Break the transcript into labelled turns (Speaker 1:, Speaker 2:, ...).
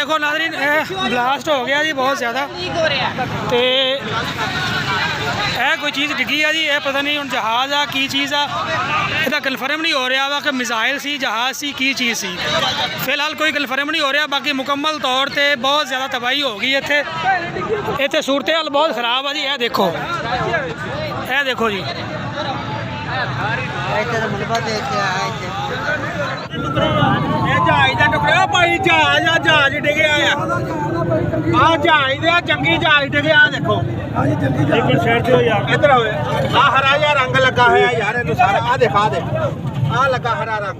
Speaker 1: देखो नाज़रीन ब्लास्ट हो गया जी बहुत ज़्यादा तो यह कोई चीज़ डिगी है जी। यह पता नहीं हुण जहाज़ आ की चीज़ आ, इसका कन्फर्म नहीं हो रहा वा कि मिसाइल सी जहाज़ सी की चीज़ सी। फिलहाल कोई कन्फर्म नहीं हो रहा। बाकी मुकम्मल तौर पर बहुत ज़्यादा तबाही हो गई इत्थे। इत्थे सूरत हाल बहुत ख़राब है जी। यह देखो जी
Speaker 2: जहाज का टुकड़ा भाई जहाज डिगया जहाज जंगी जहाज डिगया देखो इधर हरा जा रंग लगा है यार सारा आ देखा दे आ लगा हरा रंग।